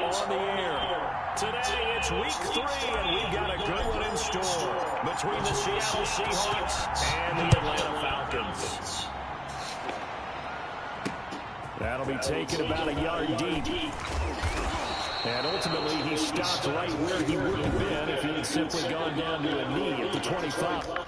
on the air. Today it's week 3, and we've got a good one in store between the Seattle Seahawks and the Atlanta Falcons. That'll be taken about a yard deep. And ultimately, he stopped right where he would have been if he had simply gone down to a knee at the 25.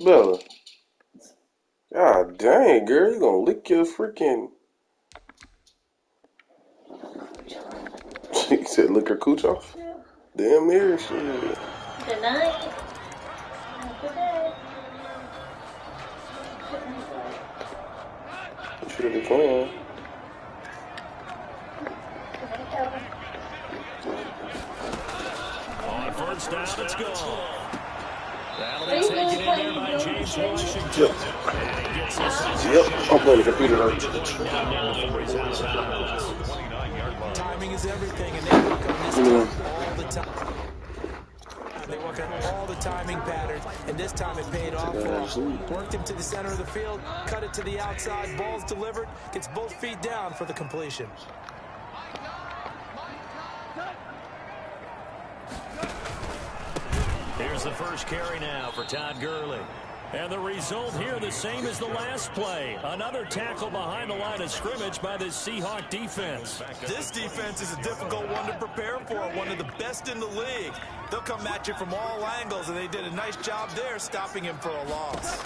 Bella. God dang, girl, you gonna lick your freaking... She said lick her cooch off? Yeah. Damn near shit. Good night. Good day. You should be playing. On first down, it's gone. That'll be taken in there by James Washington. Yep. I'm playing the computer though. Timing is everything, and they work on this all the time. They work on all the timing patterns, and this time it paid off for him. Worked him to the center of the field, cut it to the outside, ball's delivered, gets both feet down for the completion. Here's the first carry now for Todd Gurley. And the result here the same as the last play. Another tackle behind the line of scrimmage by this Seahawk defense. This defense is a difficult one to prepare for, one of the best in the league. They'll come at you from all angles, and they did a nice job there stopping him for a loss.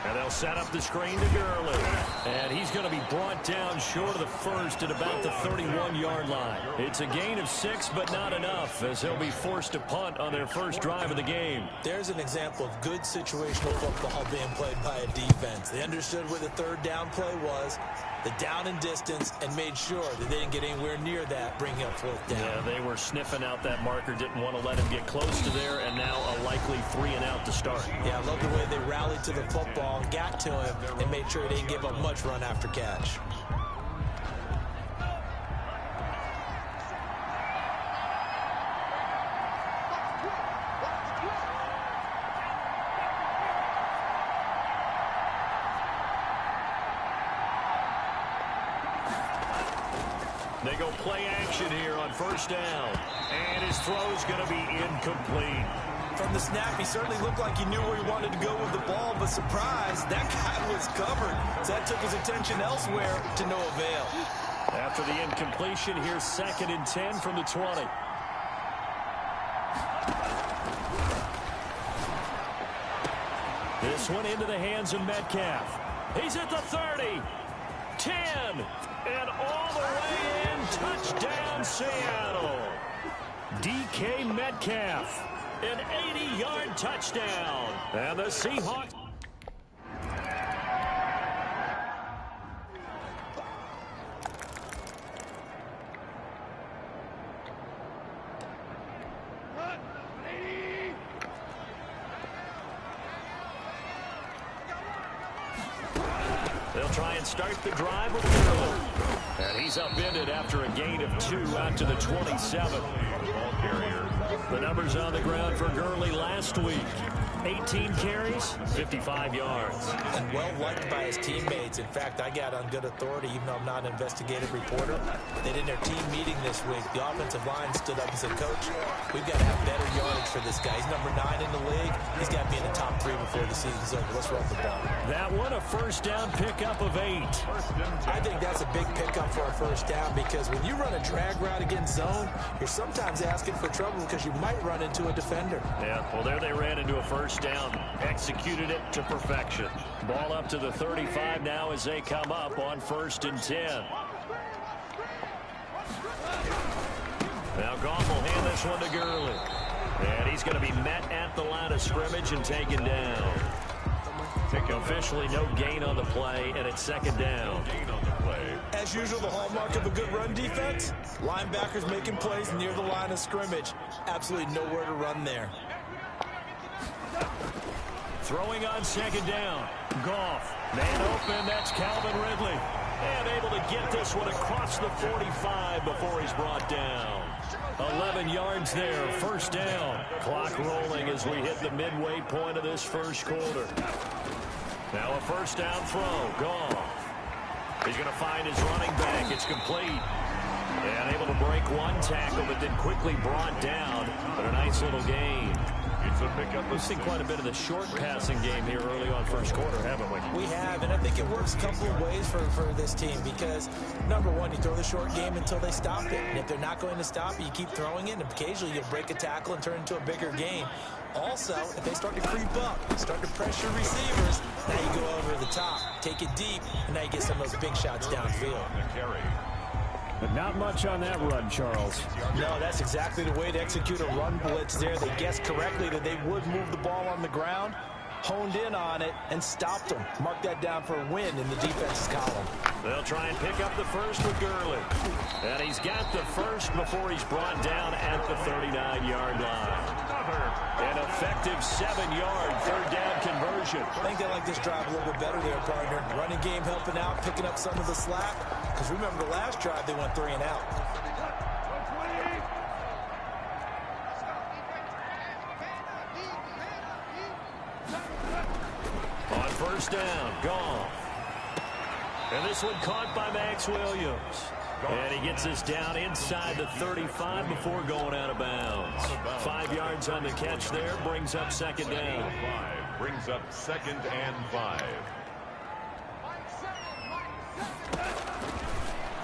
And they'll set up the screen to Gurley. And he's going to be brought down short of the first at about the 31-yard line. It's a gain of 6, but not enough, as he'll be forced to punt on their first drive of the game. There's an example of good situational football being played by a defense. They understood where the third down play was, the down and distance, and made sure that they didn't get anywhere near that, bringing up fourth down. Yeah, they were sniffing out that marker, didn't want to let him get close to there, and now a likely 3-and-out to start. Yeah, I love the way they rallied to the football, got to him, and made sure he didn't give up much run after catch. They go play action here on first down. And his throw is going to be incomplete. From the snap, he certainly looked like he knew where he wanted to go with the ball, but surprise, that guy was covered. So that took his attention elsewhere to no avail. After the incompletion, here's 2nd and 10 from the 20. This one into the hands of Metcalf. He's at the 30. 10. And all the way in. Touchdown, Seattle. DK Metcalf. An 80-yard touchdown. And the Seahawks. They'll try and start the drive with Gurley. And he's upended after a gain of 2 out to the 27. Ball carrier. The numbers on the ground for Gurley last week. 18 carries, 55 yards. And well liked by his teammates. In fact, I got on good authority, even though I'm not an investigative reporter, that in their team meeting this week, the offensive line stood up and said, Coach, we've got to have better yardage for this guy. He's number 9 in the league. He's got to be in the top 3 before the season's over. Let's run the ball. That one, a first down pickup of 8. I think that's a big pickup for a first down, because when you run a drag route against zone, you're sometimes asking for trouble because you might run into a defender. Yeah, well, there they ran into a first down. Executed it to perfection. Ball up to the 35 now as they come up on 1st and 10. Now Goff will hand this one to Gurley. And he's going to be met at the line of scrimmage and taken down. Officially no gain on the play, and it's second down. As usual, the hallmark of a good run defense, linebackers making plays near the line of scrimmage. Absolutely nowhere to run there. Throwing on second down. Goff. Man open, that's Calvin Ridley. And able to get this one across the 45 before he's brought down. 11 yards there, first down. Clock rolling as we hit the midway point of this first quarter. Now a first down throw. Goff. He's going to find his running back. It's complete. And able to break one tackle, but then quickly brought down. But a nice little gain. We've seen quite a bit of the short passing game here early on first quarter, haven't we? We have, and I think it works a couple of ways for this team because, number one, you throw the short game until they stop it. And if they're not going to stop it, you keep throwing it, and occasionally you'll break a tackle and turn it into a bigger game. Also, if they start to creep up, start to pressure receivers, now you go over the top, take it deep, and now you get some of those big shots downfield. But not much on that run, Charles. No, that's exactly the way to execute a run blitz there. They guessed correctly that they would move the ball on the ground, honed in on it, and stopped them. Mark that down for a win in the defense's column. They'll try and pick up the first with Gurley. And he's got the first before he's brought down at the 39-yard line. An effective 7-yard third down conversion. I think they like this drive a little bit better there, partner. Running game helping out, picking up some of the slack. Because remember the last drive, they went 3 and out. On first down, Goff. And this one caught by Max Williams. And he gets us down inside the 35 before going out of bounds. 5 yards on the catch there, brings up second down. Brings up 2nd and 5.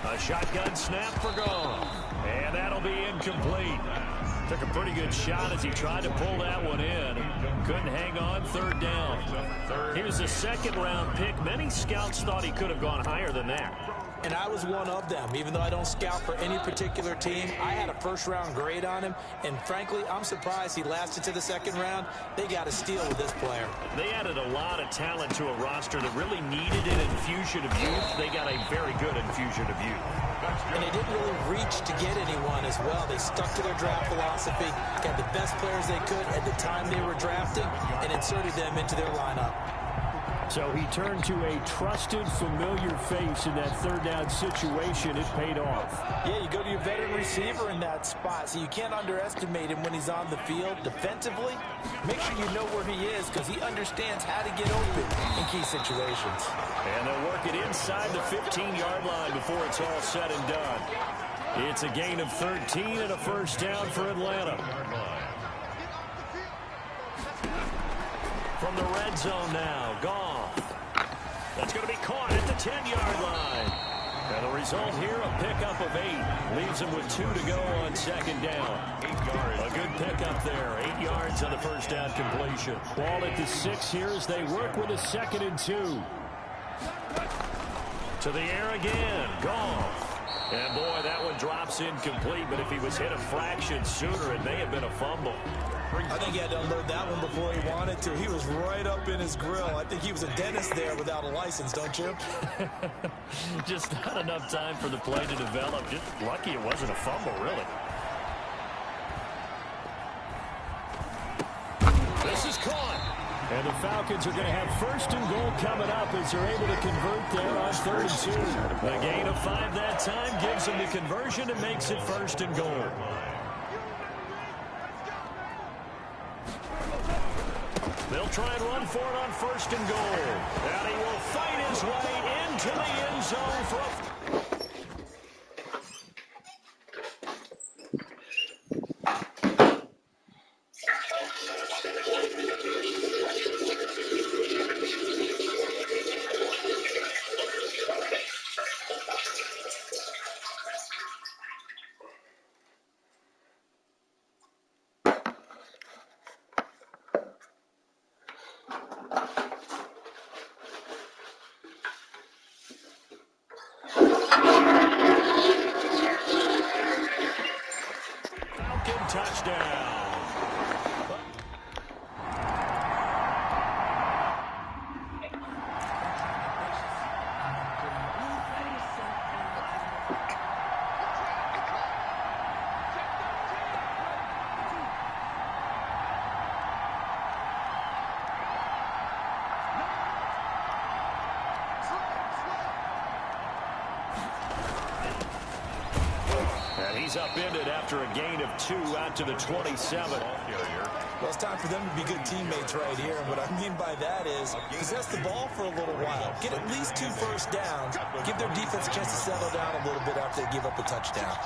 A shotgun snap for Goff. And that'll be incomplete. Took a pretty good shot as he tried to pull that one in. Couldn't hang on, third down. He was a second-round pick. Many scouts thought he could have gone higher than that. And I was one of them. Even though I don't scout for any particular team, I had a first-round grade on him. And frankly, I'm surprised he lasted to the second round. They got a steal with this player. They added a lot of talent to a roster that really needed an infusion of youth. They got a very good infusion of youth. And they didn't really reach to get anyone as well. They stuck to their draft philosophy, got the best players they could at the time they were drafting, and inserted them into their lineup. So he turned to a trusted, familiar face in that third down situation. It paid off. Yeah, you go to your veteran receiver in that spot, so you can't underestimate him when he's on the field. Defensively, make sure you know where he is because he understands how to get open in key situations. And they'll work it inside the 15-yard line before it's all said and done. It's a gain of 13 and a first down for Atlanta. From the red zone now, Goff. That's going to be caught at the 10-yard line. And the result here, a pickup of 8. Leaves him with 2 to go on second down. 8 yards. A good pickup there. 8 yards on the first down completion. Ball at the 6 here as they work with a 2nd and 2. To the air again, Goff. And boy, that one drops incomplete, but if he was hit a fraction sooner, it may have been a fumble. I think he had to unload that one before he wanted to. He was right up in his grill. I think he was a dentist there without a license, don't you? Just not enough time for the play to develop. Just lucky it wasn't a fumble, really. This is caught. And the Falcons are going to have 1st and goal coming up as they're able to convert there on 3rd and 2. The gain of 5 that time gives them the conversion and makes it 1st and goal. They'll try and run for it on 1st and goal. And he will fight his way into the end zone for a... He's upended after a gain of 2 out to the 27. Well, it's time for them to be good teammates right here. And what I mean by that is possess the ball for a little while. Get at least 2 first downs. Give their defense a chance to settle down a little bit after they give up a touchdown.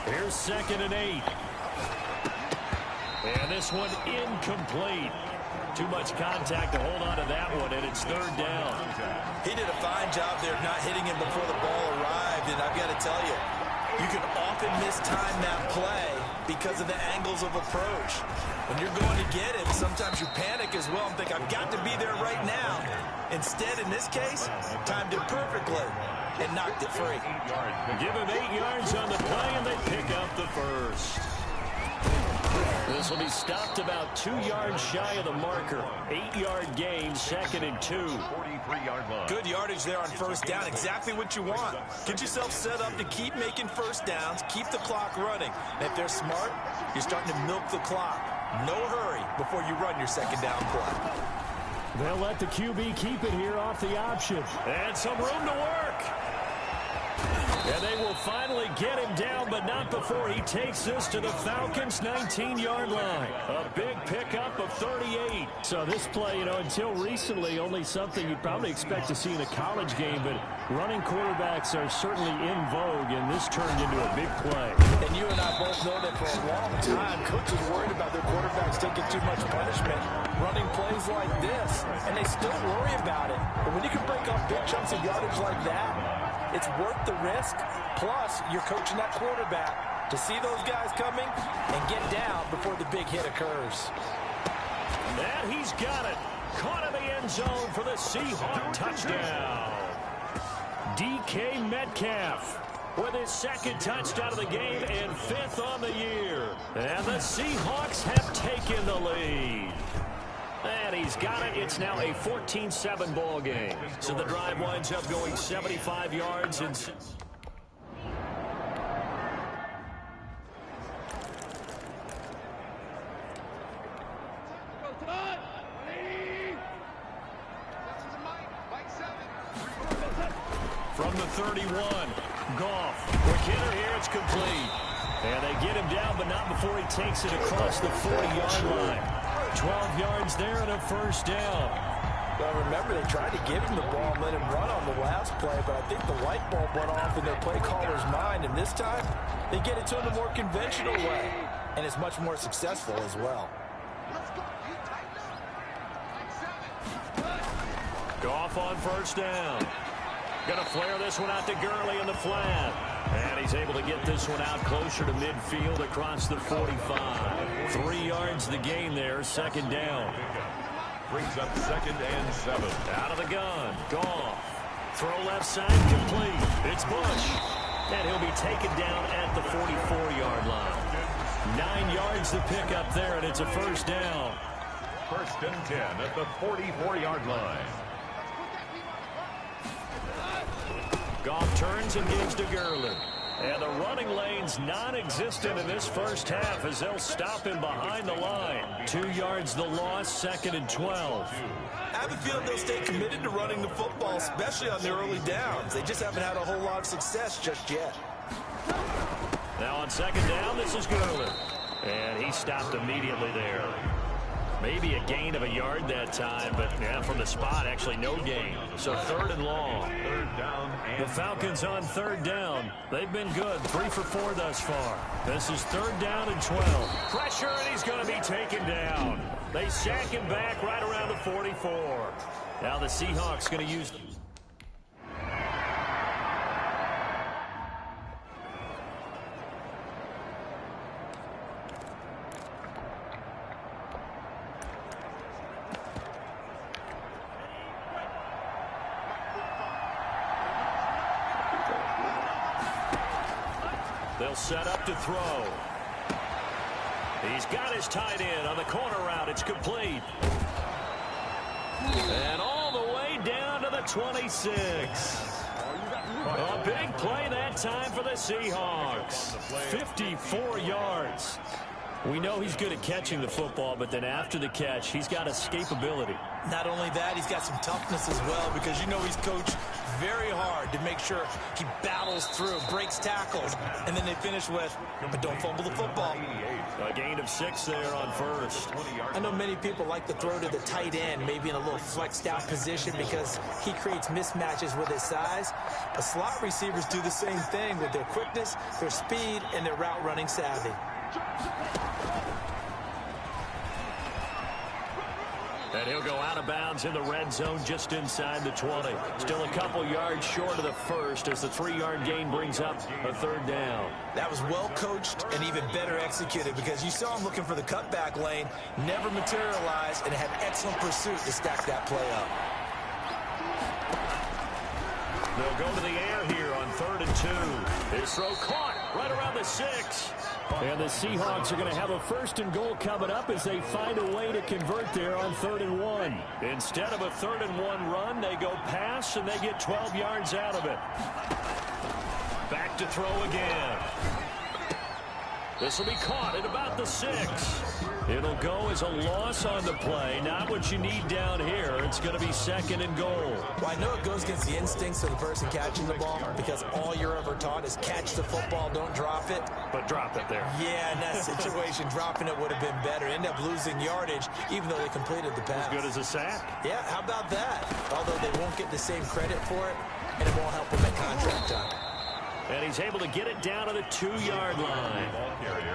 Here's 2nd and 8. And this one incomplete. Too much contact to hold on to that one, and it's 3rd down. He did a fine job there of not hitting him before the ball arrived, and I've got to tell you, you can often mistime that play because of the angles of approach. When you're going to get it, sometimes you panic as well and think, I've got to be there right now. Instead, in this case, timed it perfectly and knocked it free. Give him 8 yards on the play, and they pick up the first. This will be stopped about 2 yards shy of the marker. 8-yard gain, 2nd and 2. 43-yard line. Good yardage there on first down. Exactly what you want. Get yourself set up to keep making first downs. Keep the clock running. And if they're smart, you're starting to milk the clock. No hurry before you run your 2nd down play. They'll let the QB keep it here off the option. And some room to work. And they will finally get him down, but not before he takes this to the Falcons' 19-yard line. A big pickup of 38. So this play, until recently, only something you'd probably expect to see in a college game, but running quarterbacks are certainly in vogue, and this turned into a big play. And you and I both know that for a long time, coaches worried about their quarterbacks taking too much punishment, running plays like this, and they still worry about it. But when you can break up big chunks of yardage like that, it's worth the risk. Plus, you're coaching that quarterback to see those guys coming and get down before the big hit occurs. And he's got it. Caught in the end zone for the Seahawk touchdown. DK Metcalf with his 2nd touchdown of the game and 5th on the year. And the Seahawks have taken the lead. And he's got it. It's now a 14-7 ball game. So the drive winds up going 75 yards and... From the 31, Goff. Quick hitter here, it's complete. And they get him down, but not before he takes it across the 40-yard line. 12 yards there and a first down. Well, remember, they tried to give him the ball and let him run on the last play, but I think the light bulb went off in their play caller's mind, and this time they get it to him a more conventional way, and it's much more successful as well. Goff on first down. Going to flare this one out to Gurley in the flat. And he's able to get this one out closer to midfield across the 45. 3 yards the gain there, 2nd down. Brings up 2nd and 7. Out of the gun, Goff. Throw left side, complete. It's Bush. And he'll be taken down at the 44-yard line. 9 yards to pick up there, and it's a first down. 1st and 10 at the 44-yard line. Goff turns and gives to Gurley. And the running lane's non-existent in this first half as they'll stop him behind the line. 2 yards the loss, 2nd and 12. I have a feeling they'll stay committed to running the football, especially on the early downs. They just haven't had a whole lot of success just yet. Now on 2nd down, this is Gurley. And he stopped immediately there. Maybe a gain of a yard that time, but yeah, from the spot, actually no gain. So 3rd and long. 3rd down and the Falcons on 3rd down. They've been good, 3 for 4 thus far. This is 3rd down and 12. Pressure, and he's going to be taken down. They sack him back right around the 44. Now the Seahawks going to use them. They'll set up to throw. He's got his tight end on the corner route. It's complete. And all the way down to the 26. A big play that time for the Seahawks. 54 yards. We know he's good at catching the football, but then after the catch, he's got escapability. Not only that, he's got some toughness as well, because you know he's coached very hard to make sure he battles through, breaks tackles, and then they finish with, but don't fumble the football. A gain of 6 there on first. I know many people like to throw to the tight end, maybe in a little flexed out position because he creates mismatches with his size. But slot receivers do the same thing with their quickness, their speed, and their route running savvy. And he'll go out of bounds in the red zone just inside the 20. Still a couple yards short of the first as the 3-yard gain brings up a 3rd down. That was well coached and even better executed because you saw him looking for the cutback lane, never materialized, and had excellent pursuit to stack that play up. They'll go to the air here on 3rd and 2. His throw caught right around the 6. And the Seahawks are going to have a 1st and goal coming up as they find a way to convert there on 3rd and 1. Instead of a 3rd and 1 run, they go pass, and they get 12 yards out of it. Back to throw again. This will be caught at about the 6. It'll go as a loss on the play. Not what you need down here. It's going to be 2nd and goal. Well, I know it goes against the instincts of the person catching the ball because all you're ever taught is catch the football, don't drop it. But drop it there. Yeah, in that situation, dropping it would have been better. End up losing yardage, even though they completed the pass. As good as a sack. Yeah, how about that? Although they won't get the same credit for it, and it won't help them at contract time. And he's able to get it down to the 2-yard line.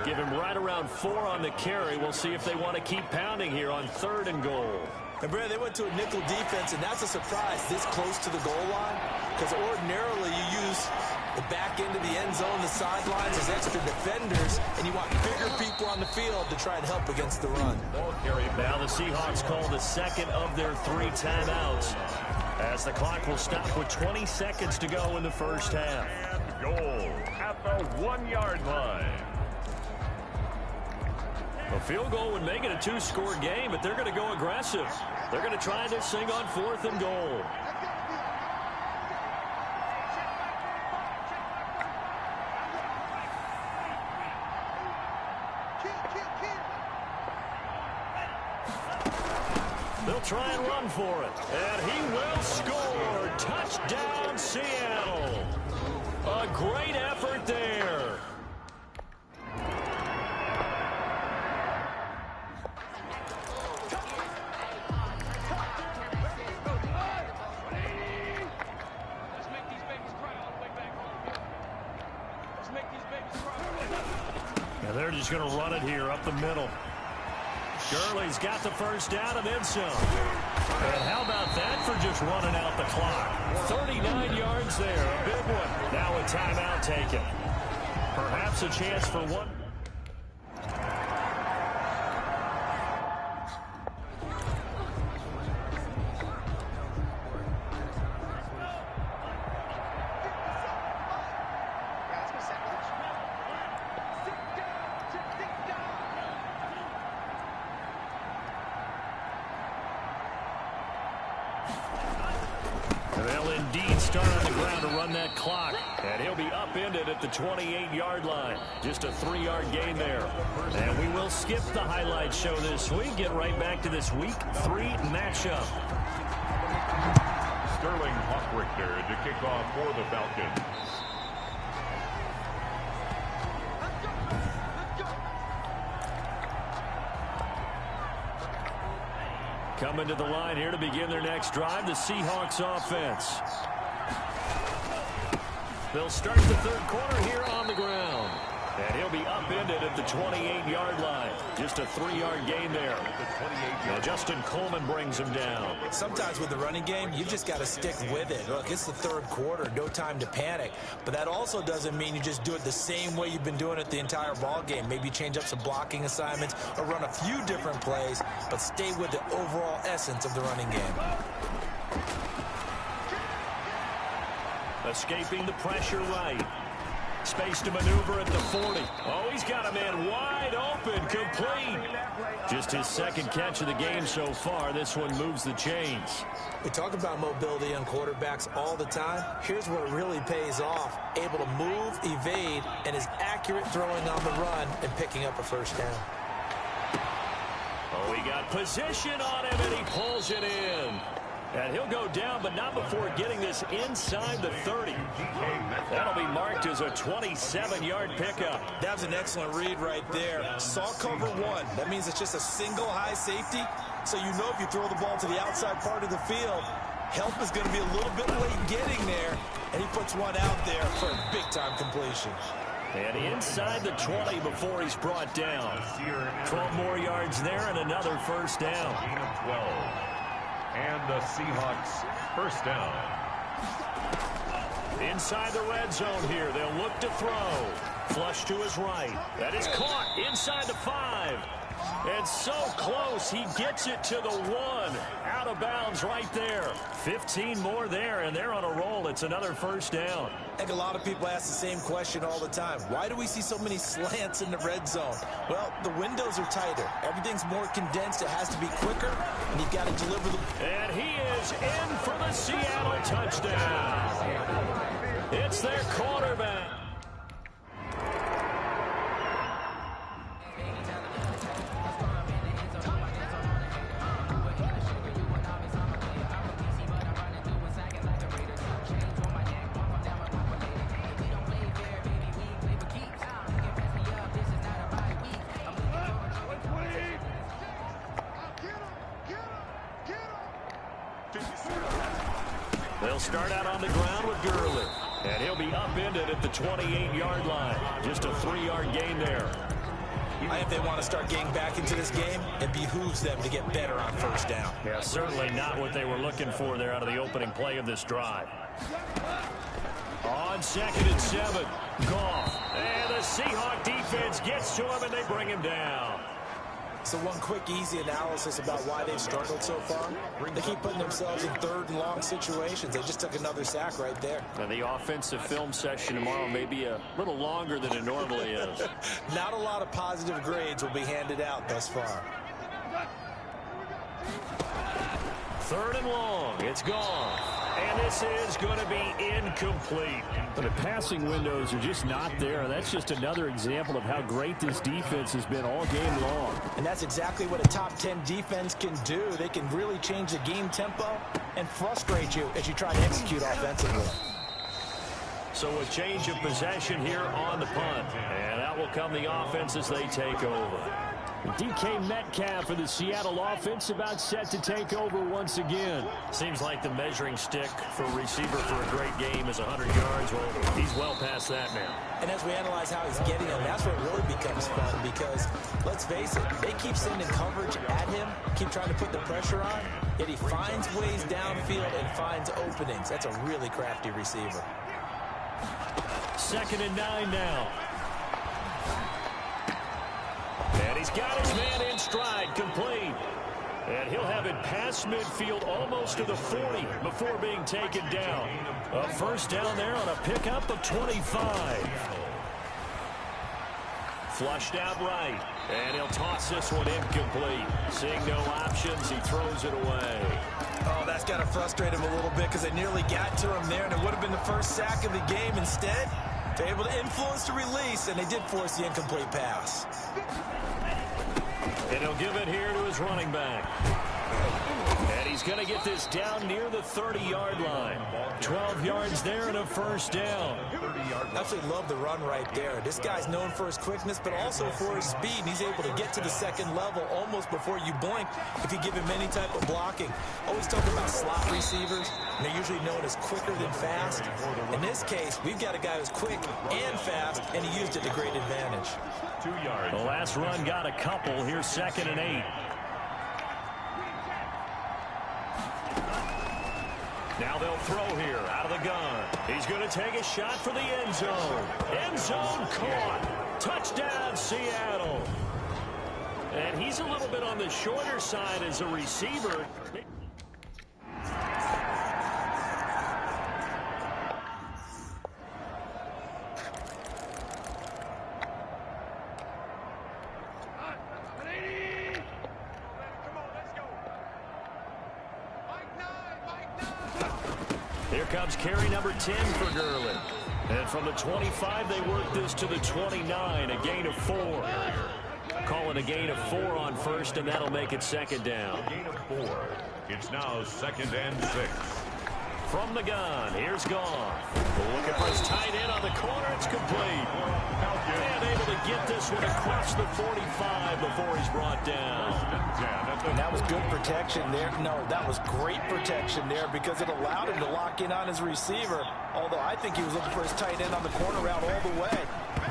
Give him right around 4 on the carry. We'll see if they want to keep pounding here on 3rd and goal. And, Brad, they went to a nickel defense, and that's a surprise this close to the goal line because ordinarily you use the back end of the end zone, the sidelines as extra defenders, and you want bigger people on the field to try and help against the run. Now the Seahawks call the 2nd of their 3 timeouts as the clock will stop with 20 seconds to go in the first half. Goal at the 1-yard line. A field goal would make it a 2-score game, but they're going to go aggressive. They're going to try this thing on 4th and goal. They'll try and run for it. And he will score. Touchdown, Seattle. A great effort there. Now they're just going to run it here up the middle. Gurley's got the first down and then some. And how about that for just running out the clock? 39 yards there, a big one. Now a timeout taken. Perhaps a chance for one. They'll indeed start on the ground to run that clock. And he'll be upended at the 28-yard line. Just a 3-yard gain there. And we will skip the highlight show this week. Get right back to this Week 3 matchup. Sterling Hawk-Richter to kick off for the Falcons. Coming to the line here to begin their next drive, the Seahawks offense. They'll start the 3rd quarter here on the ground. And he'll be upended at the 28-yard line. Just a 3-yard gain there. Now Justin Coleman brings him down. Sometimes with the running game, you've just got to stick with it. Look, it's the 3rd quarter, no time to panic. But that also doesn't mean you just do it the same way you've been doing it the entire ball game. Maybe change up some blocking assignments or run a few different plays, but stay with the overall essence of the running game. Escaping the pressure right. Space to maneuver at the 40. Oh, he's got a man wide open, complete. Just his second catch of the game so far. This one moves the chains. We talk about mobility on quarterbacks all the time. Here's where it really pays off. Able to move, evade, and is accurate throwing on the run and picking up a first down. Oh, he got position on him, and he pulls it in. And he'll go down, but not before getting this inside the 30. That'll be marked as a 27-yard pickup. That was an excellent read right there. Saw cover one. That means it's just a single high safety. So you know if you throw the ball to the outside part of the field, help is going to be a little bit late getting there. And he puts one out there for a big-time completion. And inside the 20 before he's brought down. 12 more yards there and another first down. 12. And the Seahawks first down. Inside the red zone here. They'll look to throw. Flush to his right. That is caught inside the 5. And so close, he gets it to the 1. Out of bounds right there. 15 more there, and they're on a roll. It's another first down. I think a lot of people ask the same question all the time. Why do we see so many slants in the red zone? Well, the windows are tighter. Everything's more condensed. It has to be quicker, and you've got to deliver the... And he is in for the Seattle touchdown. It's their quarterback. They'll start out on the ground with Gurley. And he'll be upended at the 28-yard line. Just a 3-yard gain there. I think they want to start getting back into this game. It behooves them to get better on first down. Yeah, certainly not what they were looking for there out of the opening play of this drive. On 2nd and 7, Goff. And the Seahawk defense gets to him, and they bring him down. So one quick, easy analysis about why they've struggled so far. They keep putting themselves in 3rd and long situations. They just took another sack right there. And the offensive film session tomorrow may be a little longer than it normally is. Not a lot of positive grades will be handed out thus far. 3rd and long. It's gone. And this is going to be incomplete. But the passing windows are just not there. That's just another example of how great this defense has been all game long. And that's exactly what a top 10 defense can do. They can really change the game tempo and frustrate you as you try to execute offensively. So a change of possession here on the punt. And out will come the offense as they take over. DK Metcalf for the Seattle offense about set to take over once again. Seems like the measuring stick for a receiver for a great game is 100 yards. Well, he's well past that now. And as we analyze how he's getting them, that's where it really becomes fun because, let's face it, they keep sending coverage at him, keep trying to put the pressure on, yet he finds ways downfield and finds openings. That's a really crafty receiver. 2nd and 9 now. And he's got his man in stride, complete. And he'll have it past midfield almost to the 40 before being taken down. A first down there on a pickup of 25. Flushed out right. And he'll toss this one incomplete. Seeing no options, he throws it away. Oh, that's got to frustrate him a little bit because they nearly got to him there, and it would have been the first sack of the game. Instead, they're able to influence the release, and they did force the incomplete pass. And he'll give it here to his running back. And he's going to get this down near the 30-yard line. 12 yards there and a first down. Absolutely love the run right there. This guy's known for his quickness, but also for his speed. And he's able to get to the second level almost before you blink if you give him any type of blocking. Always talking about slot receivers, and they're usually known as quicker than fast. In this case, we've got a guy who's quick and fast, and he used it to great advantage. 2 yards. The last run got a couple. Here's 2nd and 8. Now they'll throw here out of the gun. He's going to take a shot for the end zone. End zone caught. Touchdown, Seattle. And he's a little bit on the shorter side as a receiver. Here comes carry number 10 for Gurley. And from the 25, they work this to the 29, a gain of 4. Calling a gain of 4 on first, and that'll make it second down. A gain of 4. It's now 2nd and 6. From the gun, here's Goff. Looking for his tight end on the corner. It's complete. And able to get this one across the 45 before he's brought down. And that was good protection there. No, that was great protection there because it allowed him to lock in on his receiver. Although I think he was looking for his tight end on the corner route all the way.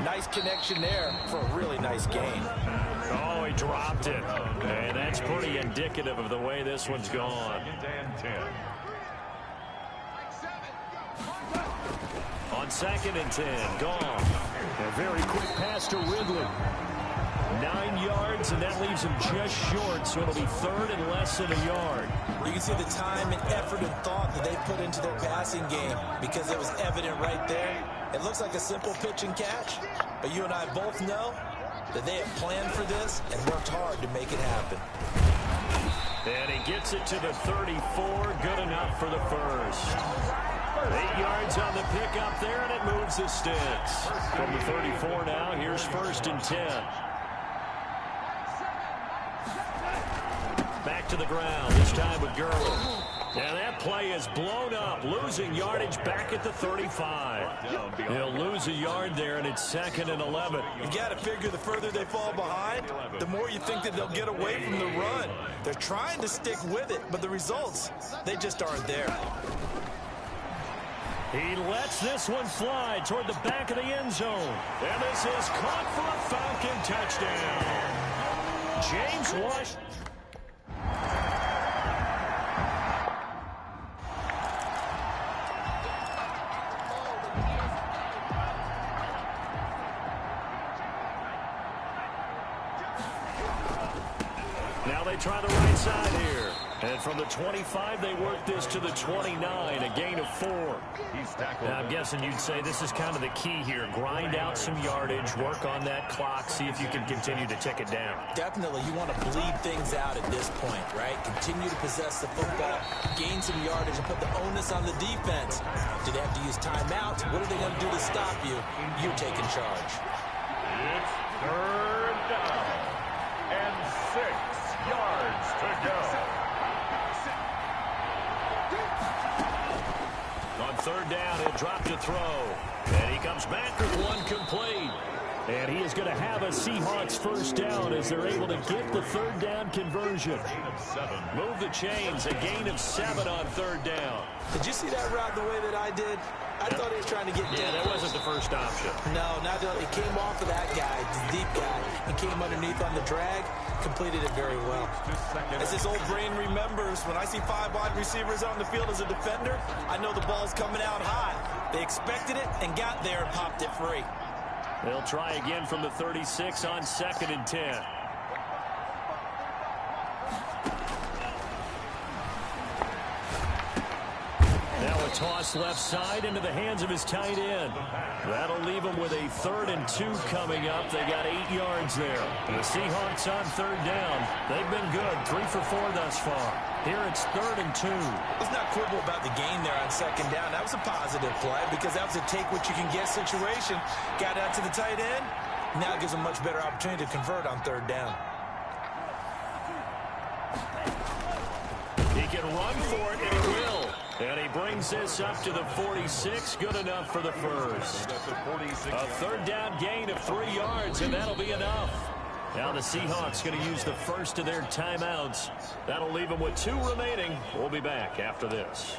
Nice connection there for a really nice gain. Oh, he dropped it. And that's pretty indicative of the way this one's gone. 2nd and 10. On 2nd and 10, Goff. A very quick pass to Ridley. 9 yards, and that leaves him just short, so it'll be 3rd and less than a yard. You can see the time and effort and thought that they put into their passing game because it was evident right there. It looks like a simple pitch and catch, but you and I both know that they have planned for this and worked hard to make it happen. And he gets it to the 34, good enough for the first. 8 yards on the pickup there, and it moves the sticks. From the 34 now, here's 1st and 10. Back to the ground, this time with Gurley. And that play is blown up, losing yardage back at the 35. He'll lose a yard there, and it's 2nd and 11. You got to figure the further they fall behind, the more you think that they'll get away from the run. They're trying to stick with it, but the results, they just aren't there. He lets this one fly toward the back of the end zone. And this is caught for a Falcon touchdown. James Washington. Now they try the right side here. And from the 25, they work this to the 29, a gain of 4. Now, I'm guessing you'd say this is kind of the key here. Grind out some yardage, work on that clock, see if you can continue to tick it down. Definitely, you want to bleed things out at this point, right? Continue to possess the football, gain some yardage, and put the onus on the defense. Do they have to use timeouts? What are they going to do to stop you? You're taking charge. It's 3rd down and 6 yards to go. On 3rd down, he'll drop to throw. And he comes back with one complete. And he is going to have a Seahawks first down as they're able to get the 3rd down conversion. Move the chains, a gain of 7 on 3rd down. Did you see that route the way that I did? I thought he was trying to get Yeah, that wasn't the first option. No, not that. It came off of that guy, the deep guy, and came underneath on the drag. Completed it very well. As his old brain remembers, when I see 5 wide receivers on the field as a defender, I know the ball's coming out high. They expected it and got there and popped it free. They'll try again from the 36 on 2nd and 10. Now a toss left side into the hands of his tight end. That'll leave him with a 3rd and 2 coming up. They got 8 yards there. The Seahawks on 3rd down. They've been good, 3 for 4 thus far. Here it's 3rd and 2. Let's not quibble about the gain there on 2nd down. That was a positive play because that was a take-what-you-can-get situation. Got out to the tight end. Now it gives them much better opportunity to convert on 3rd down. He can run for it, and he will. And he brings this up to the 46. Good enough for the first. A 3rd down gain of 3 yards, and that'll be enough. Now the Seahawks going to use the first of their timeouts. That'll leave them with 2 remaining. We'll be back after this.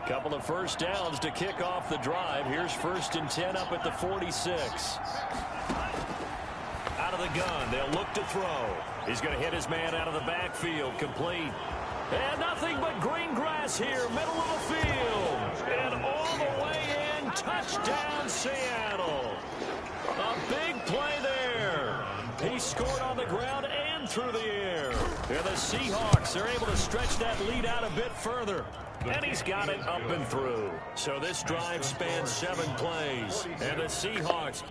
Couple of first downs to kick off the drive. Here's 1st and 10 up at the 46. Out of the gun, they'll look to throw. He's going to hit his man out of the backfield, complete. And nothing but green grass here, middle of the field. And all the way in, touchdown Seattle. A big play there. He scored on the ground and through the air. And the Seahawks are able to stretch that lead out a bit further. And he's got it up and through. So this drive spans 7 plays. And the Seahawks...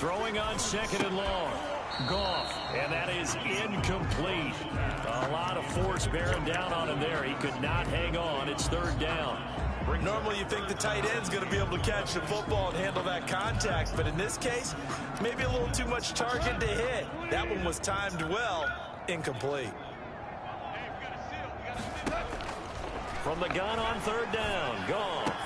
Throwing on 2nd and long. Goff, and that is incomplete. A lot of force bearing down on him there. He could not hang on. It's 3rd down. Normally you think the tight end's going to be able to catch the football and handle that contact, but in this case, maybe a little too much target to hit. That one was timed well, incomplete. From the gun on 3rd down, Goff.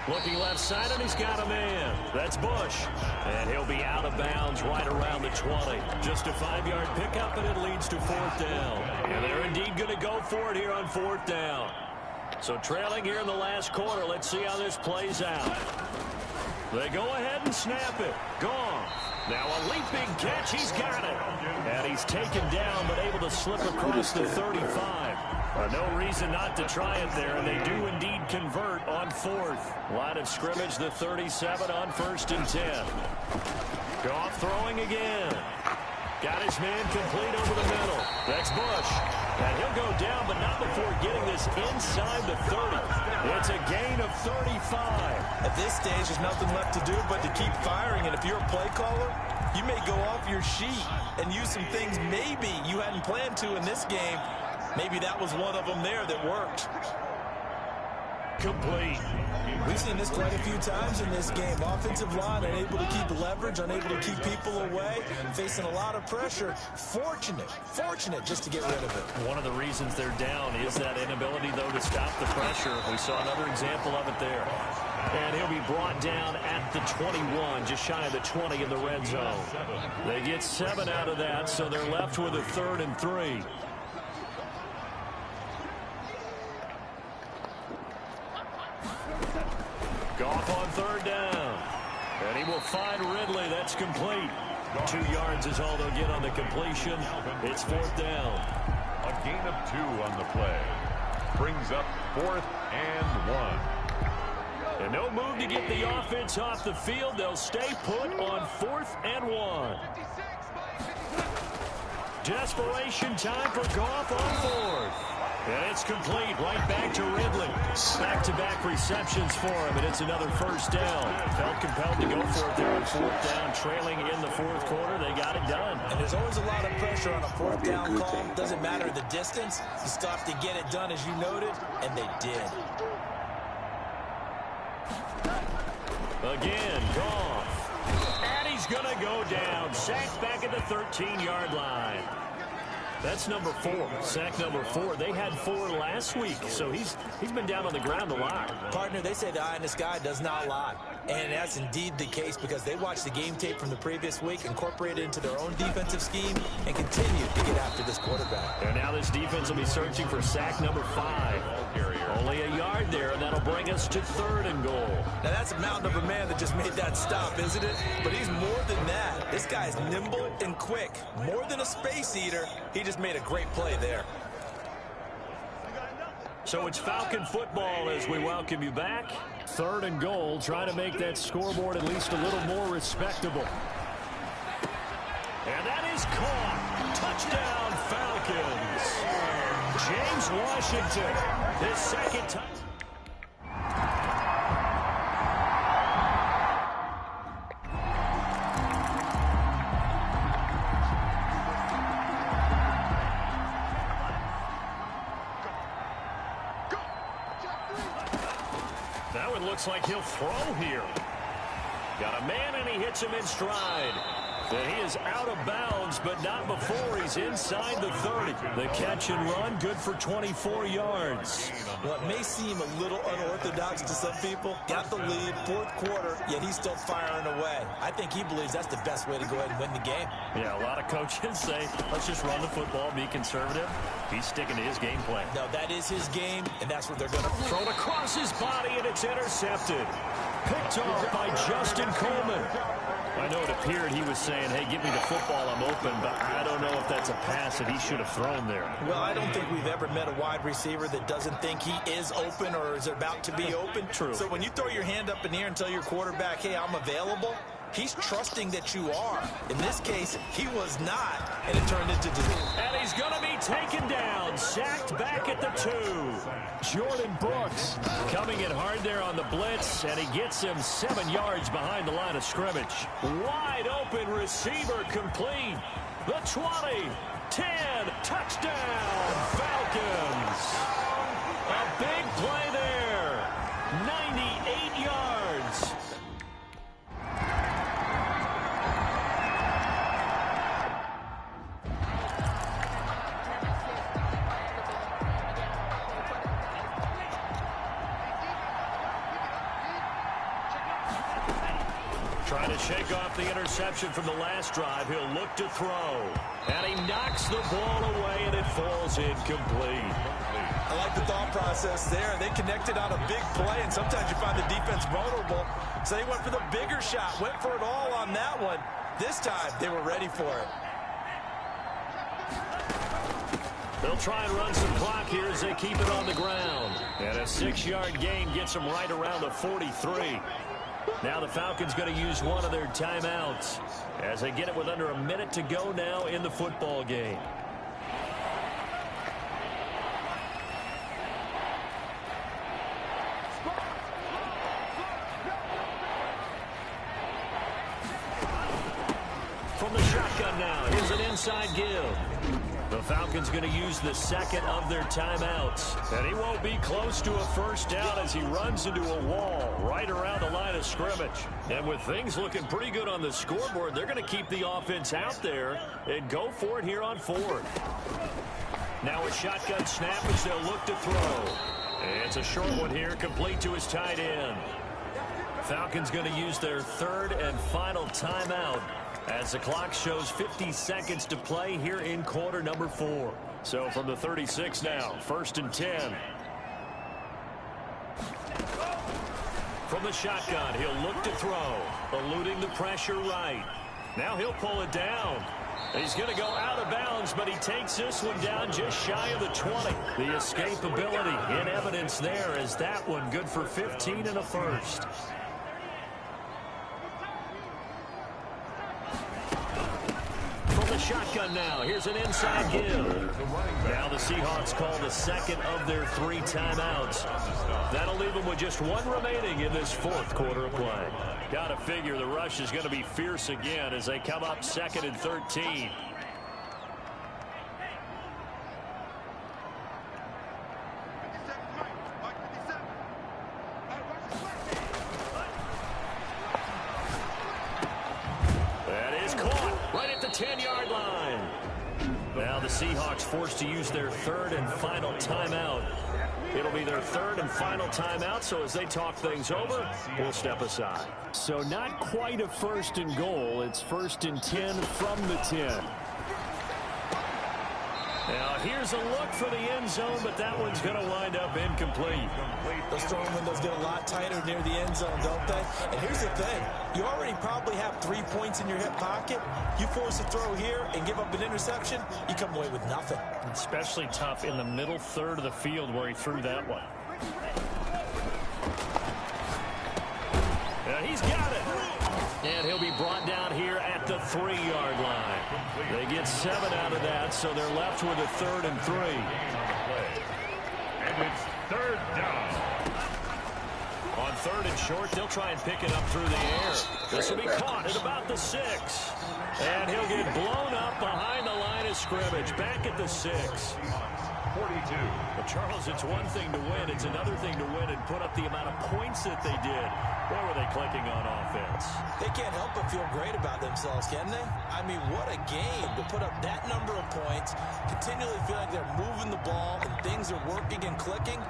Looking left side, and he's got a man. That's Bush. And he'll be out of bounds right around the 20. Just a 5-yard pickup, and it leads to 4th down. And they're indeed going to go for it here on 4th down. So trailing here in the last quarter, let's see how this plays out. They go ahead and snap it. Goff. Now a leaping catch. He's got it. And he's taken down, but able to slip across the 35. No reason not to try it there, and they do indeed convert on 4th. Line of scrimmage, the 37 on 1st and 10. Goff throwing again. Got his man complete over the middle. That's Bush. And he'll go down, but not before getting this inside the 30. It's a gain of 35. At this stage, there's nothing left to do but to keep firing, and if you're a play caller, you may go off your sheet and use some things maybe you hadn't planned to in this game. Maybe that was one of them there that worked. Complete. We've seen this quite a few times in this game. Offensive line unable to keep leverage, unable to keep people away, facing a lot of pressure. Fortunate just to get rid of it. One of the reasons they're down is that inability, though, to stop the pressure. We saw another example of it there. And he'll be brought down at the 21, just shy of the 20 in the red zone. They get 7 out of that, so they're left with a 3rd and 3. Goff on 3rd down. And he will find Ridley. That's complete. 2 yards is all they'll get on the completion. It's 4th down. A gain of 2 on the play. Brings up 4th and 1. And no move to get the offense off the field. They'll stay put on 4th and 1. Desperation time for Goff on 4th. And it's complete right back to Ridley. Back-to-back receptions for him, and it's another 1st down. Felt compelled to go for it there on 4th down, trailing in the 4th quarter. They got it done. And there's always a lot of pressure on a 4th down call. Doesn't matter the distance. You still have to get it done, as you noted, and they did. Again, Goff. And he's going to go down. Sacked back at the 13-yard line. That's number 4. Sack number 4. They had 4 last week, so he's been down on the ground a lot. Partner, they say the eye in the sky does not lie. And that's indeed the case because they watched the game tape from the previous week, incorporated it into their own defensive scheme, and continue to get after this quarterback. And now this defense will be searching for sack number 5. Only a yard there, and that'll bring us to 3rd and goal. Now that's a mountain of a man that just made that stop, isn't it? But he's more than that. This guy's nimble and quick. More than a space eater, he just made a great play there. So it's Falcon football as we welcome you back. 3rd and goal, trying to make that scoreboard at least a little more respectable. And that is caught. Touchdown, Falcons. James Washington, his 2nd touchdown. Now it looks like he'll throw here. Got a man, and he hits him in stride. And he is out of bounds, but not before he's inside the 30. The catch and run, good for 24 yards. Well, it may seem a little unorthodox to some people. Got the lead, 4th quarter, yet he's still firing away. I think he believes that's the best way to go ahead and win the game. Yeah, a lot of coaches say, let's just run the football, be conservative. He's sticking to his game plan. No, that is his game, and that's what they're going to throw it across his body, and it's intercepted. Picked off by Justin Coleman. I know it appeared he was saying, hey, give me the football, I'm open, but I don't know if that's a pass that he should have thrown there. Well, I don't think we've ever met a wide receiver that doesn't think he is open or is about to be open. True. So when you throw your hand up in the air and tell your quarterback, hey, I'm available, he's trusting that you are. In this case, he was not, and it turned into... And he's going to be be taken down. Sacked back at the 2. Jordan Brooks coming in hard there on the blitz, and he gets him 7 yards behind the line of scrimmage. Wide open receiver complete. The 20, 10, touchdown, Falcons. A big play there. 98 yards. Trying to shake off the interception from the last drive. He'll look to throw. And he knocks the ball away, and it falls incomplete. I like the thought process there. They connected on a big play, and sometimes you find the defense vulnerable. So they went for the bigger shot, went for it all on that one. This time, they were ready for it. They'll try and run some clock here as they keep it on the ground. And a 6-yard gain gets them right around the 43. Now the Falcons going to use one of their timeouts as they get it with under a minute to go now in the football game. From the shotgun now, here's an inside give. The Falcons going to use the second of their timeouts. And he won't be close to a first down as he runs into a wall right around the line of scrimmage. And with things looking pretty good on the scoreboard, they're going to keep the offense out there and go for it here on 4th. Now a shotgun snap which they'll look to throw. And it's a short one here, complete to his tight end. Falcons going to use their third and final timeout as the clock shows 50 seconds to play here in quarter number 4. So from the 36 now, 1st and 10. From the shotgun, he'll look to throw, eluding the pressure right. Now he'll pull it down. He's going to go out of bounds, but he takes this one down just shy of the 20. The escapability in evidence there as that one good for 15 and a first. Shotgun now. Here's an inside give. Now the Seahawks call the second of their 3 timeouts. That'll leave them with just 1 remaining in this 4th quarter of play. Got to figure the rush is going to be fierce again as they come up 2nd and 13. Seahawks forced to use their 3rd and final timeout. It'll be their 3rd and final timeout, so as they talk things over, we'll step aside. So not quite a 1st and goal. It's 1st and 10 from the 10. Now here's a look for the end zone, but that one's going to wind up incomplete. Those throwing windows get a lot tighter near the end zone, don't they? And here's the thing. You already probably have 3 points in your hip pocket. You force a throw here and give up an interception, you come away with nothing. Especially tough in the middle third of the field where he threw that one. And he's got it. And he'll be brought down here at the 3-yard line. They get 7 out of that, so they're left with a 3rd and 3. And it's 3rd down. On 3rd and short, they'll try and pick it up through the air. This will be caught at about the 6. And he'll get blown up behind the line of scrimmage, back at the 6. 42. Well, Charles, it's one thing to win. It's another thing to win and put up the amount of points that they did. Boy, were they clicking on offense. They can't help but feel great about themselves, can they? I mean, what a game to put up that number of points, continually feel like they're moving the ball and things are working and clicking.